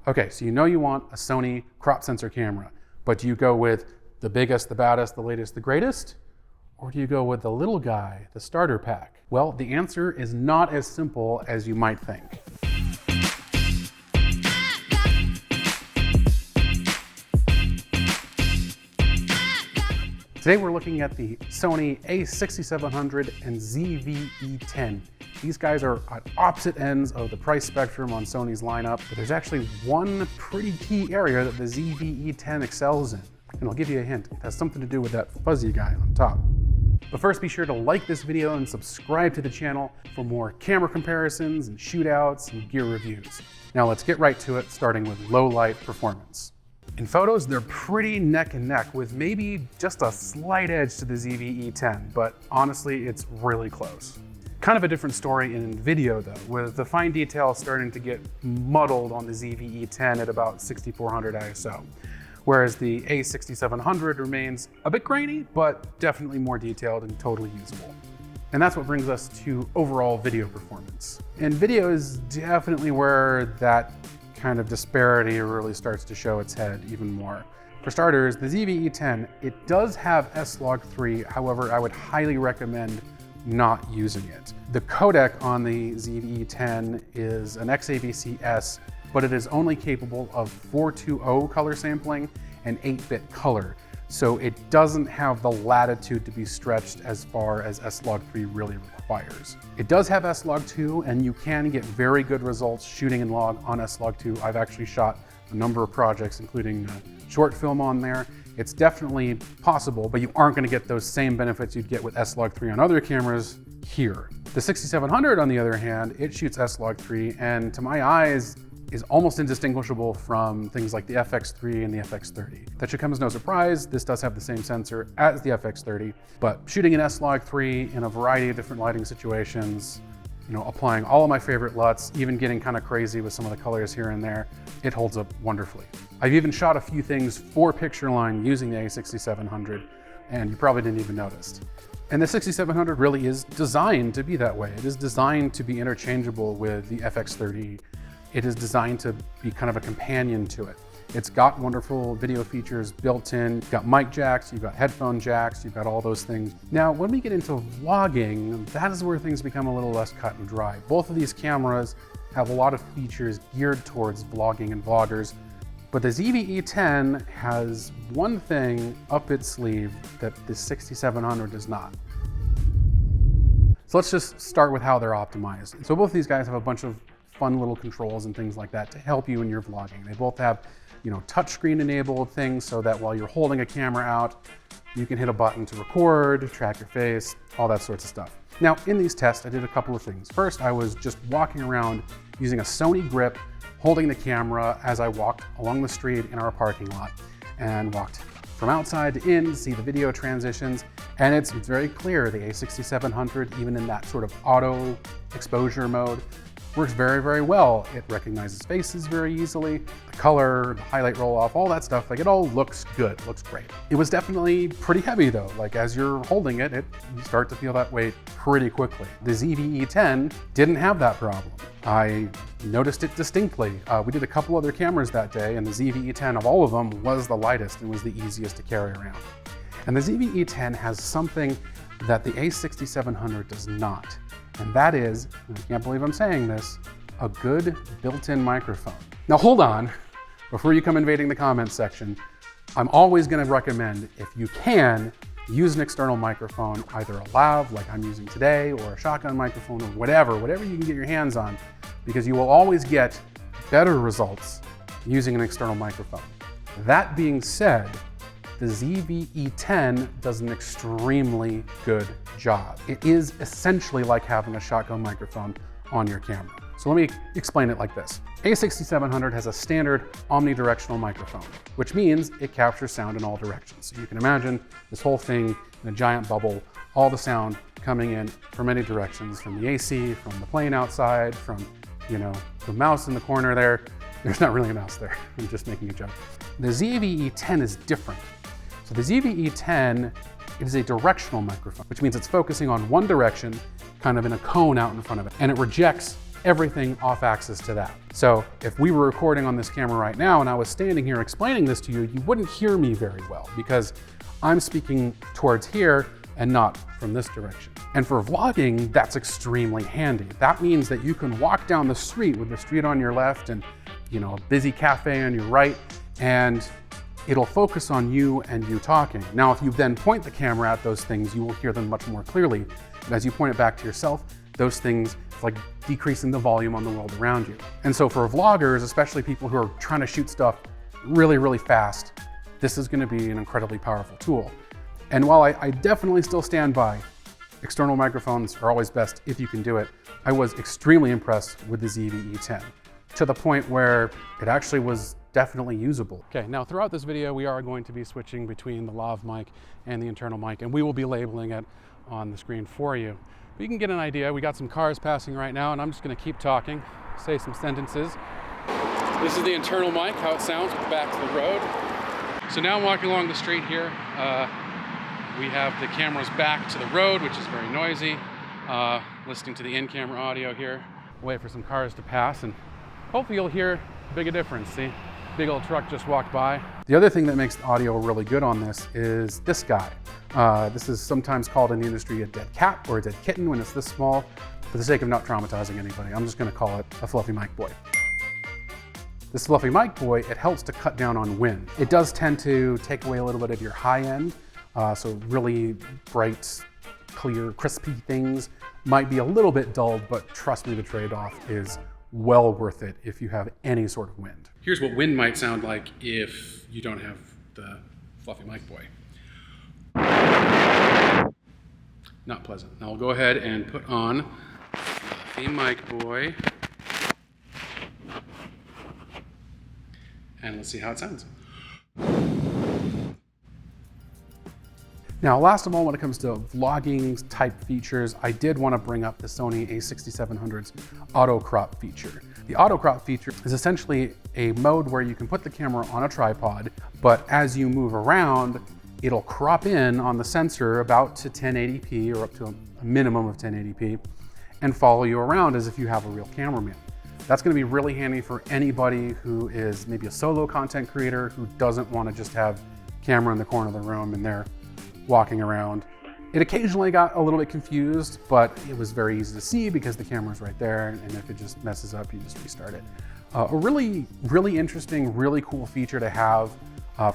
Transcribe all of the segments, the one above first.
Okay, so you know you want a Sony crop sensor camera, but do you go with the biggest, the baddest, the latest, the greatest? Or do you go with the little guy, the starter pack? Well, the answer is not as simple as you might think. Today we're looking at the Sony a6700 and ZV-E10. These guys are at opposite ends of the price spectrum on Sony's lineup, but there's actually one pretty key area that the ZV-E10 excels in. And I'll give you a hint, it has something to do with that fuzzy guy on top. But first, be sure to like this video and subscribe to the channel for more camera comparisons and shootouts and gear reviews. Now let's get right to it, starting with low light performance. In photos, they're pretty neck and neck with maybe just a slight edge to the ZV-E10, but honestly, it's really close. Kind of a different story in video though, with the fine detail starting to get muddled on the ZV-E10 at about 6400 ISO. Whereas the a6700 remains a bit grainy, but definitely more detailed and totally usable. And that's what brings us to overall video performance. And video is definitely where that kind of disparity really starts to show its head even more. For starters, the ZV-E10, it does have S-Log3, however, I would highly recommend not using it. The codec on the ZV-E10 is an XAVC-S, but it is only capable of 420 color sampling and 8-bit color. So it doesn't have the latitude to be stretched as far as S-Log3 really requires. It does have S-Log2, and you can get very good results shooting in log on S-Log2. I've actually shot a number of projects, including a short film on there. It's definitely possible, but you aren't gonna get those same benefits you'd get with S-Log3 on other cameras here. The 6700, on the other hand, it shoots S-Log3, and to my eyes, is almost indistinguishable from things like the FX3 and the FX30. That should come as no surprise. This does have the same sensor as the FX30, but shooting in S-Log3 in a variety of different lighting situations, applying all of my favorite LUTs, even getting kind of crazy with some of the colors here and there, it holds up wonderfully. I've even shot a few things for picture line using the a6700, and you probably didn't even notice. And the 6700 really is designed to be that way. It is designed to be interchangeable with the FX30. It is designed to be kind of a companion to it. It's got wonderful video features built in. You've got mic jacks, you've got headphone jacks, you've got all those things. Now, when we get into vlogging, that is where things become a little less cut and dry. Both of these cameras have a lot of features geared towards vlogging and vloggers, but the ZV-E10 has one thing up its sleeve that the 6700 does not. So let's just start with how they're optimized. So both of these guys have a bunch of fun little controls and things like that to help you in your vlogging. They both have, touchscreen enabled things so that while you're holding a camera out, you can hit a button to record, track your face, all that sorts of stuff. Now, in these tests, I did a couple of things. First, I was just walking around using a Sony grip, holding the camera as I walked along the street in our parking lot and walked from outside to in to see the video transitions. And it's very clear the a6700, even in that sort of auto exposure mode, works very, very well. It recognizes faces very easily. The color, the highlight roll off, all that stuff, it all looks good, looks great. It was definitely pretty heavy though. As you're holding it, you start to feel that weight pretty quickly. The ZV-E10 didn't have that problem. I noticed it distinctly. We did a couple other cameras that day, and the ZV-E10 of all of them was the lightest and was the easiest to carry around. And the ZV-E10 has something that the a6700 does not. And that is, and I can't believe I'm saying this, a good built-in microphone. Now hold on, before you come invading the comments section, I'm always gonna recommend, if you can, use an external microphone, either a lav like I'm using today, or a shotgun microphone, or whatever you can get your hands on, because you will always get better results using an external microphone. That being said, the ZV-E10 does an extremely good job. It is essentially like having a shotgun microphone on your camera. So let me explain it like this. A6700 has a standard omnidirectional microphone, which means it captures sound in all directions. So you can imagine this whole thing in a giant bubble, all the sound coming in from many directions, from the AC, from the plane outside, from the mouse in the corner there. There's not really a mouse there, I'm just making a joke. The ZV-E10 is different. So the ZV-E10 is a directional microphone, which means it's focusing on one direction, kind of in a cone out in front of it, and it rejects everything off axis to that. So if we were recording on this camera right now and I was standing here explaining this to you, you wouldn't hear me very well because I'm speaking towards here and not from this direction. And for vlogging, that's extremely handy. That means that you can walk down the street with the street on your left and, you know, a busy cafe on your right, and it'll focus on you and you talking. Now, if you then point the camera at those things, you will hear them much more clearly. But as you point it back to yourself, those things, it's like decreasing the volume on the world around you. And so for vloggers, especially people who are trying to shoot stuff really, really fast, this is gonna be an incredibly powerful tool. And while I definitely still stand by external microphones are always best if you can do it, I was extremely impressed with the ZV-E10 to the point where it actually was definitely usable. Okay, now throughout this video, we are going to be switching between the lav mic and the internal mic, and we will be labeling it on the screen for you. But you can get an idea. We got some cars passing right now, and I'm just gonna keep talking, say some sentences. This is the internal mic, how it sounds with the back to the road. So now I'm walking along the street here. We have the cameras back to the road, which is very noisy. Listening to the in-camera audio here. Wait for some cars to pass, and hopefully you'll hear a big difference. See, big old truck just walked by. The other thing that makes the audio really good on this is this guy. This is sometimes called in the industry a dead cat or a dead kitten when it's this small. For the sake of not traumatizing anybody, I'm just gonna call it a fluffy mic boy. This fluffy mic boy, it helps to cut down on wind. It does tend to take away a little bit of your high end, so really bright, clear, crispy things might be a little bit dulled, but trust me, the trade-off is well worth it if you have any sort of wind. Here's what wind might sound like if you don't have the fluffy mic boy. Not pleasant. Now I'll go ahead and put on the mic boy. And let's see how it sounds. Now, last of all, when it comes to vlogging type features, I did want to bring up the Sony a6700's auto crop feature. The auto crop feature is essentially a mode where you can put the camera on a tripod, but as you move around, it'll crop in on the sensor about to 1080p or up to a minimum of 1080p and follow you around as if you have a real cameraman. That's going to be really handy for anybody who is maybe a solo content creator who doesn't want to just have camera in the corner of the room and they're walking around. It occasionally got a little bit confused, but it was very easy to see because the camera's right there, and if it just messes up, you just restart it. A really, really interesting, really cool feature to have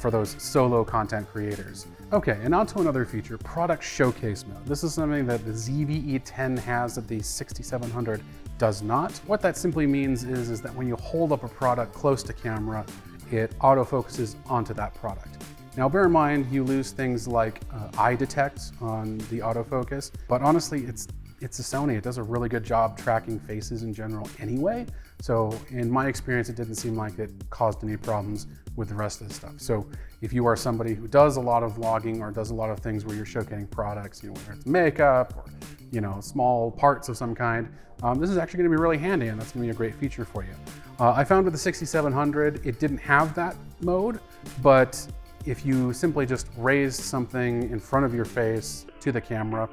for those solo content creators. Okay, and on to another feature, product showcase mode. This is something that the ZV-E10 has that the 6700 does not. What that simply means is that when you hold up a product close to camera, it autofocuses onto that product. Now bear in mind, you lose things like eye detect on the autofocus, but honestly, it's a Sony. It does a really good job tracking faces in general anyway. So in my experience, it didn't seem like it caused any problems with the rest of the stuff. So if you are somebody who does a lot of vlogging or does a lot of things where you're showcasing products, you know, whether it's makeup or, you know, small parts of some kind, this is actually gonna be really handy, and that's gonna be a great feature for you. I found with the 6700, it didn't have that mode, but if you simply just raised something in front of your face to the camera,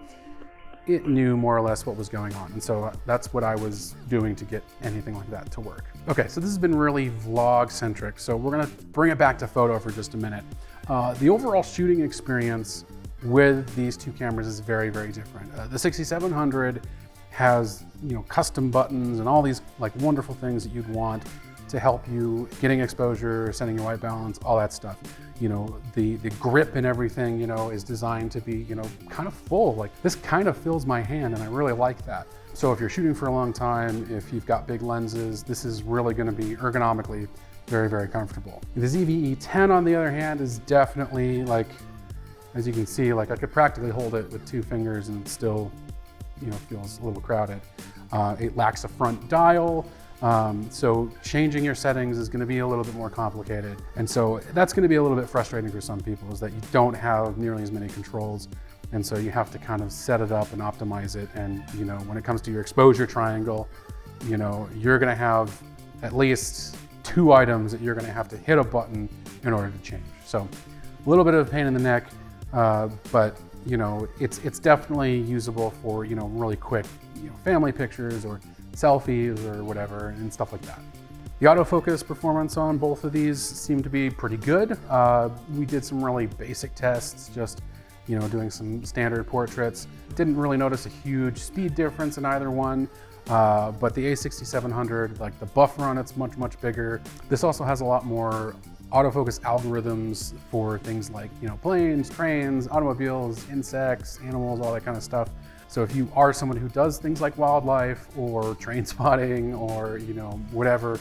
it knew more or less what was going on. And so that's what I was doing to get anything like that to work. Okay, so this has been really vlog centric. So we're gonna bring it back to photo for just a minute. The overall shooting experience with these two cameras is very, very different. The 6700 has, you know, custom buttons and all these like wonderful things that you'd want to help you getting exposure, setting your white balance, all that stuff. You know, the grip and everything, you know, is designed to be, you know, kind of full. Like this kind of fills my hand, and I really like that. So if you're shooting for a long time, if you've got big lenses, this is really gonna be ergonomically very, very comfortable. The ZV-E10 on the other hand is definitely like, as you can see, like I could practically hold it with 2 fingers and it still, you know, feels a little crowded. It lacks a front dial. So changing your settings is going to be a little bit more complicated. And so that's going to be a little bit frustrating for some people, is that you don't have nearly as many controls. And so you have to kind of set it up and optimize it. And, you know, when it comes to your exposure triangle, you know, you're going to have at least 2 items that you're going to have to hit a button in order to change. So a little bit of a pain in the neck, but you know, it's definitely usable for, you know, really quick, you know, family pictures or selfies or whatever and stuff like that. The autofocus performance on both of these seemed to be pretty good. We did some really basic tests, just doing some standard portraits. Didn't really notice a huge speed difference in either one, but the A6700, like the buffer on it's much bigger. This also has a lot more autofocus algorithms for things like planes, trains, automobiles, insects, animals, all that kind of stuff. So if you are someone who does things like wildlife or train spotting or whatever,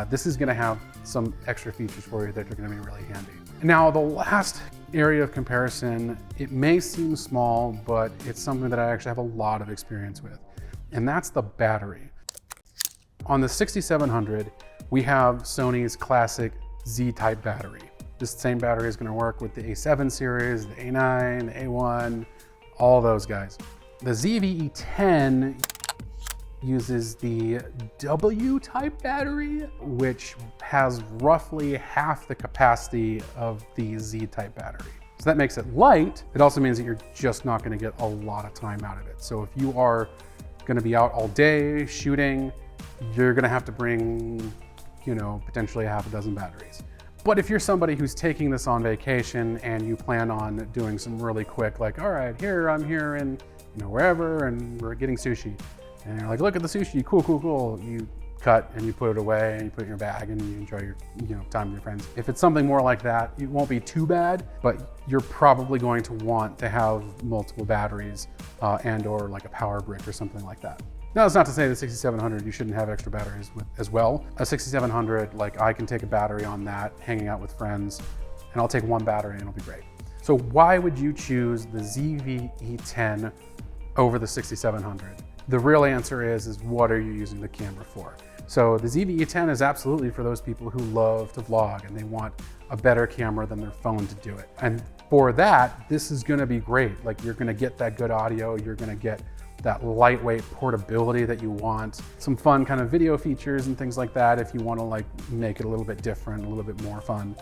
this is going to have some extra features for you that are going to be really handy. Now, the last area of comparison, it may seem small, but it's something that I actually have a lot of experience with, and that's the battery. On the 6700, we have Sony's classic Z-type battery. This same battery is going to work with the A7 series, the A9, the A1, all those guys. The ZV-E10 uses the W-type battery, which has roughly half the capacity of the Z-type battery. So that makes it light. It also means that you're just not going to get a lot of time out of it. So if you are going to be out all day shooting, you're going to have to bring, potentially half a dozen batteries. But if you're somebody who's taking this on vacation and you plan on doing some really quick, like, all right, I'm here in, wherever, and we're getting sushi. And you're like, look at the sushi, cool. You cut and you put it away and you put it in your bag and you enjoy your time with your friends. If it's something more like that, it won't be too bad, but you're probably going to want to have multiple batteries and or like a power brick or something like that. Now, that's not to say the 6700 you shouldn't have extra batteries with as well. A 6700, like I can take a battery on that, hanging out with friends, and I'll take one battery and it'll be great. So why would you choose the ZV-E10 over the 6700? The real answer is what are you using the camera for? So the ZV-E10 is absolutely for those people who love to vlog and they want a better camera than their phone to do it. And for that, this is gonna be great. Like you're gonna get that good audio, you're gonna get that lightweight portability that you want, some fun kind of video features and things like that if you want to like make it a little bit different, a little bit more fun.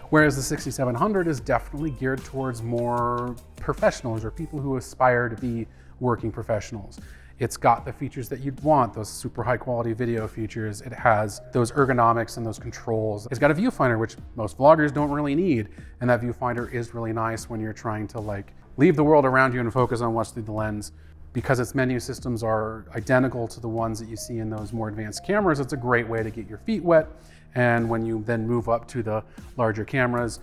Whereas the 6700 is definitely geared towards more professionals or people who aspire to be working professionals. It's got the features that you'd want, those super high quality video features. It has those ergonomics and those controls. It's got a viewfinder, which most vloggers don't really need. And that viewfinder is really nice when you're trying to like leave the world around you and focus on what's through the lens. Because its menu systems are identical to the ones that you see in those more advanced cameras, it's a great way to get your feet wet. And when you then move up to the larger cameras,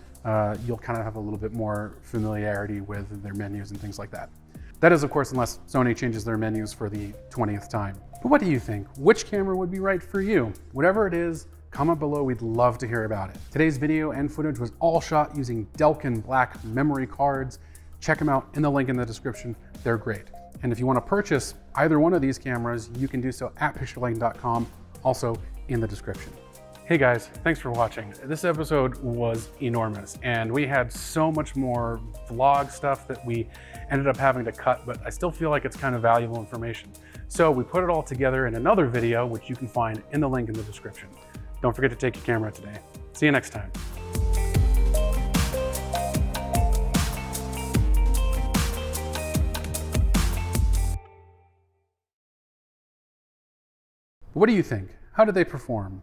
you'll kind of have a little bit more familiarity with their menus and things like that. That is, of course, unless Sony changes their menus for the 20th time. But what do you think? Which camera would be right for you? Whatever it is, comment below. We'd love to hear about it. Today's video and footage was all shot using Delkin black memory cards. Check them out in the link in the description. They're great. And if you want to purchase either one of these cameras, you can do so at picturelighting.com, also in the description. Hey guys, thanks for watching. This episode was enormous and we had so much more vlog stuff that we ended up having to cut, but I still feel like it's kind of valuable information. So we put it all together in another video, which you can find in the link in the description. Don't forget to take your camera today. See you next time. What do you think? How did they perform?